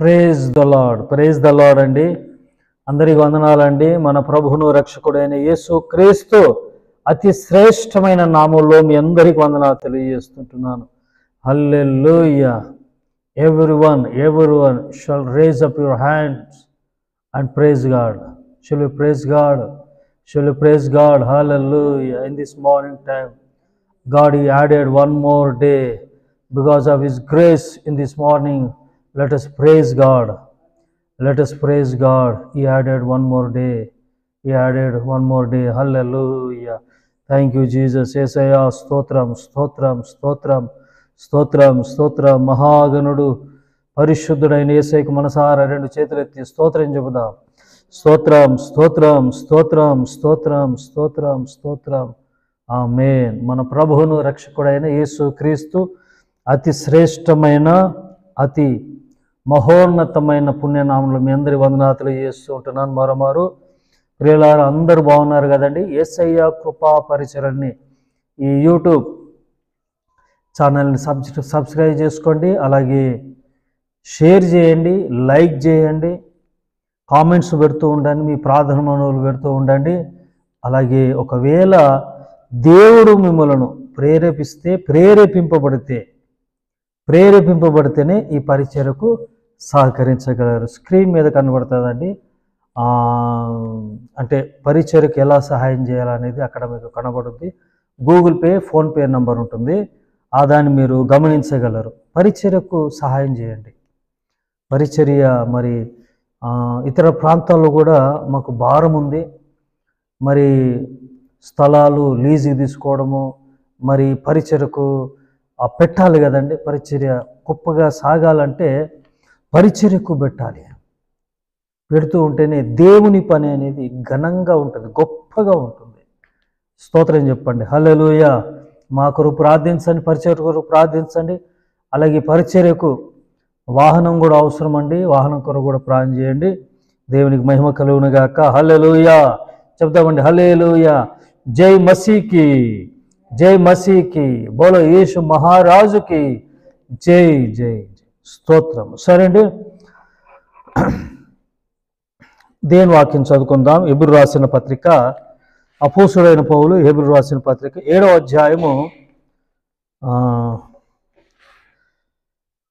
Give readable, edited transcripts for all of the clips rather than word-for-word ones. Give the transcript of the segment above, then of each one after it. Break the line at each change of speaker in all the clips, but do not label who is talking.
Praise the lord అండి. అందరికి వందనాలండి. మన ప్రభువును రక్షకుడైన యేసు క్రీస్తు అతి శ్రేష్టమైన నామంలో మీ అందరికి వందనాలు తెలియజేస్తుంటున్నాను. హల్లెలూయా. Everyone shall raise up your hands and praise God. Shall we praise God? Shall we praise God? Hallelujah. In this morning time, God, He added one more day because of His grace in this morning. Let us praise God. Let us praise God. He added one more day. He added one more day. Hallelujah. Thank you, Jesus. Yesaya, stotram, stotram, stotram, stotram, stotram. మహాగణుడు పరిశుద్ధుడైన యేసయ్యకు మనసారా రెండు చేతులెత్తి స్తోత్రం చెబుదాం. స్తోత్రం, స్తోత్రం, స్తోత్రం, స్తోత్రం, స్తోత్రం, స్తోత్రం. ఆమేన్. మన ప్రభువును రక్షకుడైన యేసు క్రీస్తు అతి శ్రేష్టమైన అతి మహోన్నతమైన పుణ్యనామంలో మీ అందరి వందనాలు తెలియజేస్తూ ఉంటున్నాను. మరోమారు ప్రియులారా, అందరూ బాగున్నారు కదండి. యేసయ్య కృపా పరిచరణని ఈ యూట్యూబ్ ఛానల్ని సబ్స్క్రైబ్ చేసుకోండి, అలాగే షేర్ చేయండి, లైక్ చేయండి, కామెంట్స్ పెడుతూ ఉండండి, మీ ప్రార్థన మనవులు పెడుతూ ఉండండి. అలాగే ఒకవేళ దేవుడు మిమ్మలను ప్రేరేపింపబడితేనే ఈ పరిచర్యకు సహకరించగలరు. స్క్రీన్ మీద కనబడుతుందండి. అంటే పరిచర్యకు ఎలా సహాయం చేయాలనేది అక్కడ మీకు కనబడుద్ది. గూగుల్ పే, ఫోన్పే నంబర్ ఉంటుంది, దాన్ని మీరు గమనించగలరు. పరిచర్యకు సహాయం చేయండి. పరిచర్య మరి ఇతర ప్రాంతాల్లో కూడా మాకు భారం ఉంది. మరి స్థలాలు లీజుకి తీసుకోవడము, మరి పరిచర్యకు పెట్టాలి కదండి. పరిచర్య గొప్పగా సాగాలంటే పరిచర్యకు పెట్టాలి. పెడుతూ ఉంటేనే దేవుని పని అనేది ఘనంగా ఉంటుంది, గొప్పగా ఉంటుంది. స్తోత్రం చెప్పండి. హల్లెలూయా. మా కొరకు ప్రార్థించండి, పరిచర్య కొరకు ప్రార్థించండి. అలాగే పరిచర్యకు వాహనం కూడా అవసరం అండి. వాహనం కొరకు కూడా ప్రార్థన చేయండి. దేవునికి మహిమ కలుగును గాక. హల్లెలూయా చెప్తామండి. హల్లెలూయా. జై మసీకి, జై మసీకి, బోలో యేసు మహారాజుకి జై జై జై. స్తోత్రం. సరే అండి, దేని వాక్యం చదువుకుందాం. హెబ్రీ రాసిన పత్రిక, అపోస్తుడైన పౌలు హెబ్రీ రాసిన పత్రిక 7వ అధ్యాయము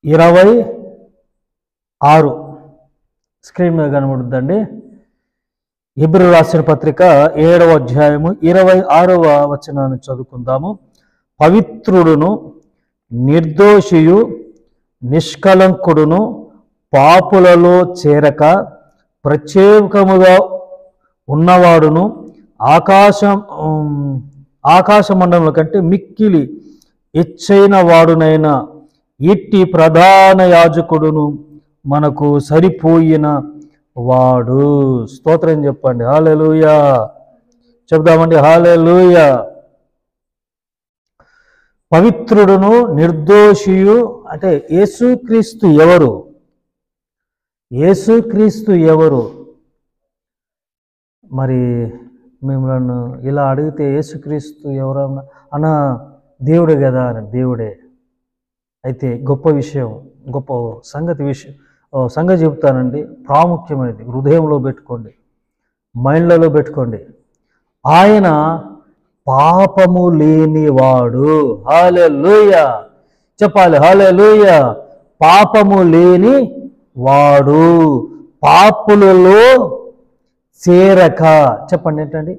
26 స్క్రీన్ మీద కనబడుద్దండి. హెబ్రీ రాసిన పత్రిక 7వ అధ్యాయము 26వ వచనాన్ని చదువుకుందాము. పవిత్రుడును నిర్దోషియు నిష్కలంకుడును పాపులలో చేరక ప్రత్యేకముగా ఉన్నవాడును ఆకాశ మండలం కంటే మిక్కిలి ఎచ్చైన వాడునైన ఇట్టి ప్రధాన యాజకుడును మనకు సరిపోయిన వాడు. స్తోత్రం చెప్పండి. హల్లెలూయా చెప్దామండి. హల్లెలూయా. పవిత్రుడును నిర్దోషియు అంటే యేసుక్రీస్తు ఎవరు? యేసుక్రీస్తు ఎవరు? మరి మిమ్మల్ని ఇలా అడిగితే యేసుక్రీస్తు ఎవరన్నా అన్న దేవుడే కదా అని. దేవుడే. అయితే గొప్ప విషయం, గొప్ప సంగతి చెబుతానండి. ప్రాముఖ్యమైనది. హృదయంలో పెట్టుకోండి, మైండ్లలో పెట్టుకోండి. ఆయన పాపము లేనివాడు. హల్లెలూయా చెప్పాలి. హల్లెలూయా. పాపము లేని వాడు, పాపులలో చేరక. చెప్పండి ఏంటండి?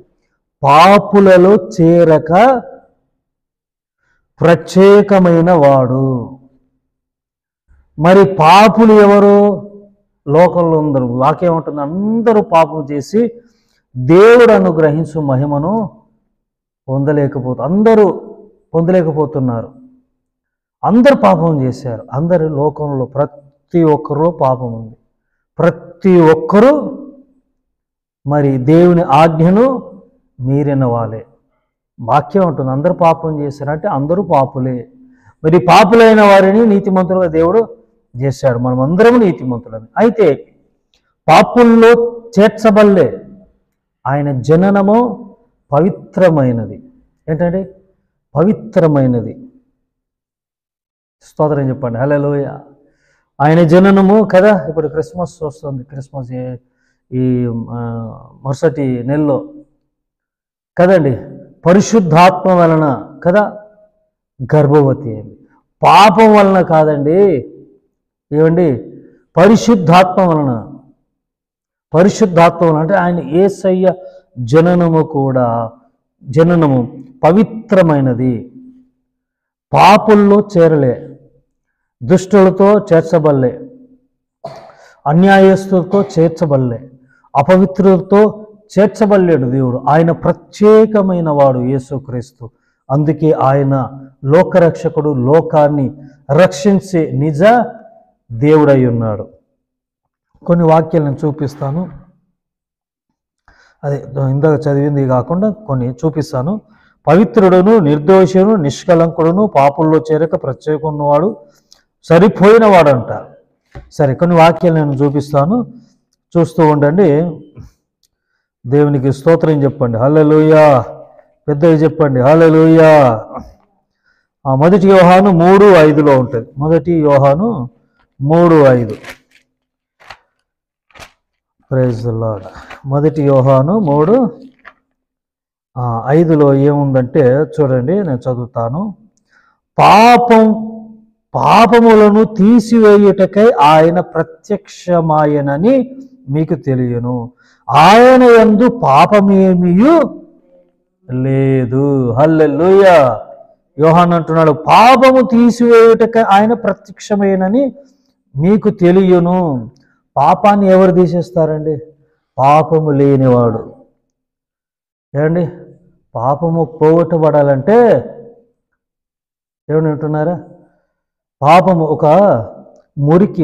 పాపులలో చేరక ప్రత్యేకమైన వాడు. మరి పాపులు ఎవరు? లోకంలో అందరూ. వాక్యం ఉంటుంది, అందరూ పాపం చేసి దేవుడు అనుగ్రహించు మహిమను అందరూ పొందలేకపోతున్నారు. అందరూ పాపం చేశారు. అందరి లోకంలో ప్రతి ఒక్కరూ పాపం ఉంది. ప్రతి ఒక్కరూ మరి దేవుని ఆజ్ఞను మీరిన వాళ్ళే. వాక్యం ఉంటుంది, అందరూ పాపం చేశారంటే అందరూ పాపులే. మరి పాపులైన వారిని నీతిమంతులుగా దేవుడు చేశాడు. మనం అందరము నీతిమంతులని. అయితే పాపుల్లో చేర్చబల్లే. ఆయన జననము పవిత్రమైనది. ఏంటంటే పవిత్రమైనది. స్తోత్రం చెప్పండి. హల్లెలూయా. ఆయన జననము కదా. ఇప్పుడు క్రిస్మస్ వస్తుంది, క్రిస్మస్ ఈ మరుసటి నెలలో కదండి. పరిశుద్ధాత్మ వలన కదా గర్భవతి అయింది. పాపం వలన కాదండి, ఏమండి, పరిశుద్ధాత్మ వలన. పరిశుద్ధాత్మ వలన అంటే ఆయన యేసయ్య జననము పవిత్రమైనది. పాపుల్లో చేరలే, దుష్టులతో చేర్చబడలే, అన్యాయస్తులతో చేర్చబడలే, అపవిత్రులతో చేర్చబడలేడు దేవుడు. ఆయన ప్రత్యేకమైన వాడు యేసుక్రీస్తు. అందుకే ఆయన లోకరక్షకుడు, లోకాన్ని రక్షించే నిజ దేవుడై ఉన్నాడు. కొన్ని వాక్యాలు నేను చూపిస్తాను. అదే ఇందాక చదివింది కాకుండా కొన్ని చూపిస్తాను. పవిత్రుడును, నిర్దోషును, నిష్కలంకుడును, పాపుల్లో చేరక ప్రత్యేకం ఉన్నవాడు, సరిపోయిన వాడంట. సరే, కొన్ని వాక్యాలు నేను చూపిస్తాను, చూస్తూ ఉండండి. దేవునికి స్తోత్రం చెప్పండి, హల్లెలూయా. పెద్దగా చెప్పండి, హల్లెలూయా. మొదటి యోహాను 3:5 ఉంటుంది. మొదటి యోహాను 3:5. Praise the Lord. మొదటి యోహాను 3:5 ఏముందంటే చూడండి, నేను చదువుతాను. పాపములను తీసివేయుటకై ఆయన ప్రత్యక్షమాయనని మీకు తెలియను. ఆయన యందు పాపమేమియు లేదు. హల్లెలూయా. యోహాను అంటున్నాడు, పాపము తీసివేయుటకై ఆయన ప్రత్యక్షమేనని మీకు తెలియను. పాపాన్ని ఎవరు తీసేస్తారండి? పాపము లేనివాడు. ఏమండి, పాపము పోగొట్టబడాలంటే ఏమని అంటున్నారా? పాపము ఒక మురికి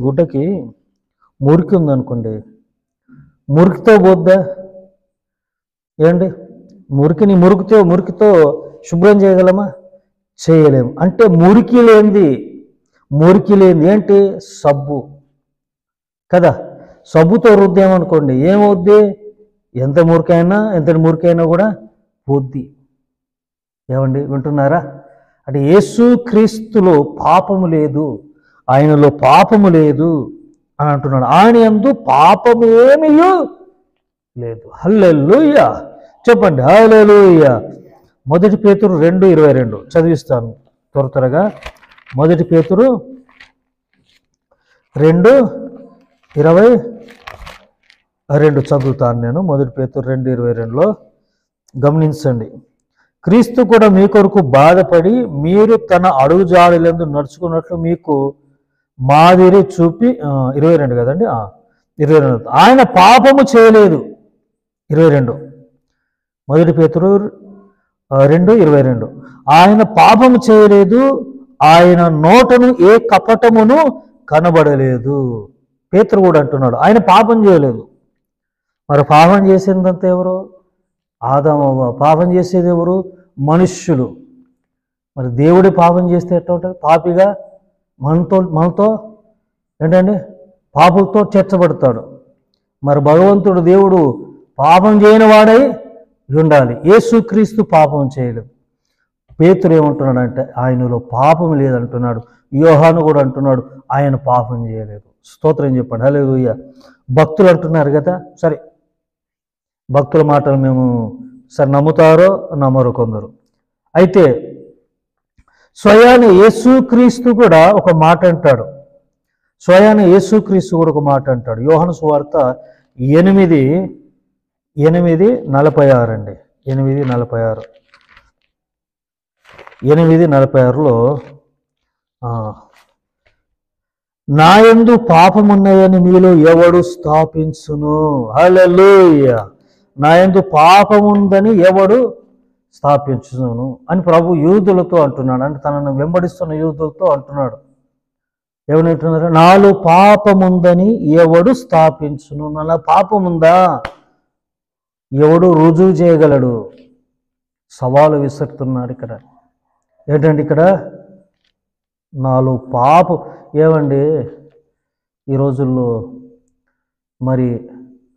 గుడ్డకి మురికి ఉందనుకోండి, మురికితో పోద్దా? ఏమండి, మురికితో శుభ్రం చేయగలమా? చేయలేము. అంటే మురికి లేనిది ఏంటి? సబ్బు కదా. సబ్బుతో రుద్దామనుకోండి, ఏమవుద్ది? ఎంత మురికైనా కూడా పోద్ది. ఏమండి, వింటున్నారా? అంటే యేసుక్రీస్తులో పాపము లేదు, ఆయనలో పాపము లేదు అని అంటున్నాడు. ఆయన యందు పాపమేమీ లేదు. హల్లెలూయా చెప్పండి, హల్లెలూయా. మొదటి పేతురు 2:22 చదివిస్తాను త్వరగా. మొదటి పేతురు 2:22 చదువుతాను నేను. మొదటి పేతురు 2:22 గమనించండి. క్రీస్తు కూడా మీ కొరకు బాధపడి మీరు తన అడుగుజాడలందు నడుచుకున్నట్లు మీకు మాదిరి చూపి 22 కదండి, 22 ఆయన పాపము చేయలేదు. 22 మొదటి పేతురు 2:22 ఆయన పాపము చేయలేదు, ఆయన నోటను ఏ కపటమును కనబడలేదు. పేతురు కూడా అంటున్నాడు ఆయన పాపం చేయలేదు. మరి పాపం చేసేదంతా ఎవరు? ఆదాము. పాపం చేసేది ఎవరు? మనుష్యులు. మరి దేవుడే పాపం చేస్తే ఎట్లా ఉంటుంది? పాపిగా మనతో ఏంటండి పాపులతో చేర్చబడతాడు. మరి భగవంతుడు దేవుడు పాపం చేయని వాడై ఉండాలి. యేసుక్రీస్తు పాపం చేయలేదు. పేతురు ఏమంటున్నాడంటే ఆయనలో పాపం లేదంటున్నాడు. యోహాను కూడా అంటున్నాడు ఆయన పాపం చేయలేదు. స్తోత్రం చెప్పండి, హల్లెలూయా. భక్తులు అంటున్నారు కదా, సరే భక్తుల మాటలు మేము నమ్ముతారో నమ్మరు కొందరు. అయితే స్వయాన యేసుక్రీస్తు కూడా ఒక మాట అంటాడు. యోహాను సువార్త 8:46 అండి. 8:46లో నాయందు పాపమున్నదని మీలో ఎవడు స్థాపించును? హల్లెలూయా. నాయందు పాపముందని ఎవడు స్థాపించును అని ప్రభు యూదులతో అంటున్నాడు. అంటే తనను వెంబడిస్తున్న యూదులతో అంటున్నాడు. ఏమనంటున్నారు? నాలో పాపముందని ఎవడు స్థాపించును? నాలో పాపముందా? ఎవడు రుజువు చేయగలడు? సవాలు విసురుతున్నాడు ఇక్కడ. ఏంటండి ఇక్కడ నాలో ఏమండి ఈ రోజుల్లో మరి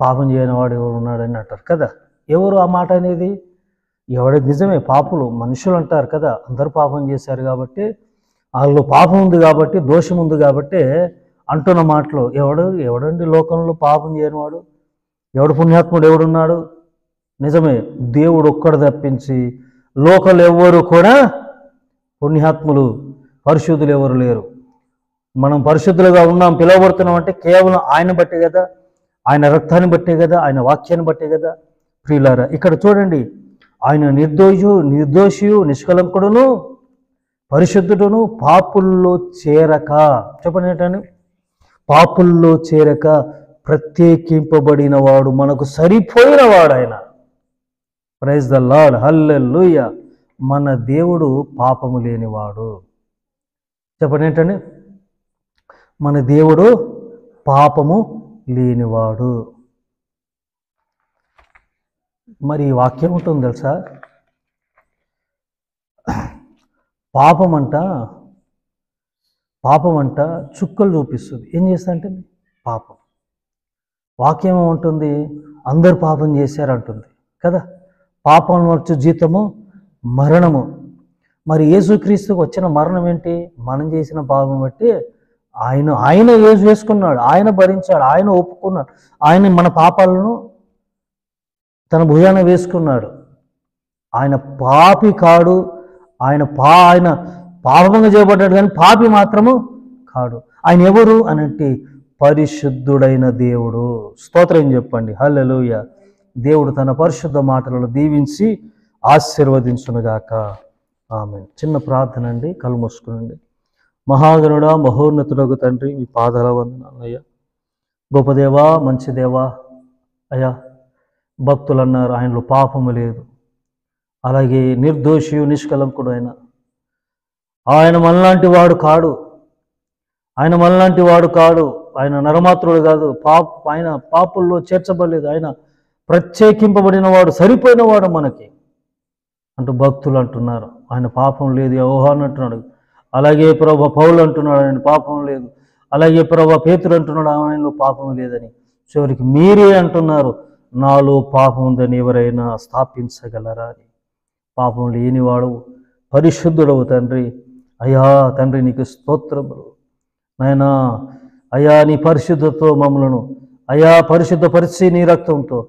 పాపం చేయని వాడు ఎవరు ఉన్నాడని అంటారు కదా. ఎవరు ఆ మాట అనేది? ఎవడే నిజమే, పాపులు మనుషులు అంటారు కదా, అందరూ పాపం చేశారు కాబట్టి వాళ్ళలో పాపం ఉంది కాబట్టి, దోషం ఉంది కాబట్టి అంటున్న మాటలు, ఎవడండి లోకంలో పాపం చేయనివాడు? ఎవడు పుణ్యాత్ముడు ఎవడున్నాడు? నిజమే, దేవుడు ఒక్కడు తప్పించి లోకలు ఎవ్వరు కూడా పుణ్యాత్ములు, పరిశుద్ధులు ఎవరు లేరు. మనం పరిశుద్ధులుగా ఉన్నాం, పిలువబడుతున్నాం అంటే కేవలం ఆయన బట్టే కదా, ఆయన రక్తాన్ని బట్టే కదా, ఆయన వాక్యాన్ని బట్టే కదా. ప్రియులారా, ఇక్కడ చూడండి, ఆయన నిర్దోషియు నిష్కలంకుడును పరిశుద్ధుడును పాపుల్లో చేరక, చెప్పండి ఏంటని, పాపుల్లో చేరక ప్రత్యేకింపబడిన వాడు, మనకు సరిపోయిన వాడు ఆయన. ప్రైజ్ ద లార్డ్, హల్లెలూయా. మన దేవుడు పాపము లేనివాడు. చెప్పండి ఏంటండి, మన దేవుడు పాపము లేనివాడు. మరి ఈ వాక్యం ఉంటుంది తెలుసా, పాపం అంట చుక్కలు చూపిస్తుంది. ఏం చేస్తా అంటే పాపం. వాక్యం ఏముంటుంది, అందరు పాపం చేశారంటుంది కదా. పాపం వచ్చు జీతము మరణము. మరి యేసుక్రీస్తుకు వచ్చిన మరణం ఏంటి? మనం చేసిన పాపం బట్టి ఆయన యేసు వేసుకున్నాడు, ఆయన భరించాడు, ఆయన ఒప్పుకున్నాడు, ఆయన మన పాపాలను తన భుజాన వేసుకున్నాడు. ఆయన పాపి కాడు, ఆయన పాపంగా చేయబడ్డాడు, కానీ పాపి మాత్రము కాడు. ఆయన ఎవరు అనంటే పరిశుద్ధుడైన దేవుడు. స్తోత్రం చెప్పండి, హల్లెలూయా. దేవుడు తన పరిశుద్ధ మాటలను దీవించి ఆశీర్వదించునుగాక. ఆమేన్. చిన్న ప్రార్థన అండి, కళ్ళు మూసుకునండి. మహాగణుడా, మహోన్నతుడగు తండ్రి, మీ పాదాల వందనాలు అయ్యా. గొప్ప దేవా, మంచి దేవా అయ్యా. భక్తులు అన్నారు ఆయనలో పాపము లేదు, అలాగే నిర్దోషియు నిష్కలంకుడు ఆయన మనలాంటి వాడు కాడు, ఆయన నరమాత్రుడు కాదు, ఆయన పాపుల్లో చేర్చబడలేదు, ఆయన ప్రత్యేకింపబడిన వాడు, సరిపోయిన వాడు మనకి అంటూ భక్తులు అంటున్నారు. ఆయన పాపం లేదు, యోహాను అంటున్నాడు. అలాగే ప్రభు పౌలు అంటున్నాడు ఆయన పాపం లేదు. అలాగే ప్రభు పేతురు అంటున్నాడు ఆయనలో పాపం లేదని. చివరికి మీరే అంటున్నారు నాలో పాపం ఉందని ఎవరైనా స్థాపించగలరా అని. పాపం లేనివాడు, పరిశుద్ధుడవు తండ్రి. అయ్యా తండ్రి, నీకు స్తోత్రములు నాయనా. అయ్యా నీ పరిశుద్ధతో మమ్మలను పరిశుద్ధపరిచి నీ రక్తంతో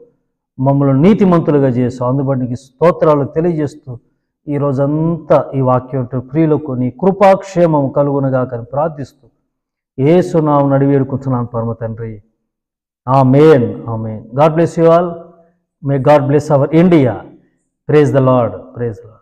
మమ్మల్ని నీతిమంతులుగా చేసావు. అందుబట్టి నీకు స్తోత్రాలు తెలియజేస్తూ ఈరోజంతా ఈ వాక్యం ప్రియులకు నీ కృపాక్షేమం కలుగునగా అని ప్రార్థిస్తూ యేసు నామమున అడిగి వేడుకుంటున్నాను పరమ తండ్రి. Amen, amen. God bless you all. May God bless our India. Praise the Lord, praise the lord.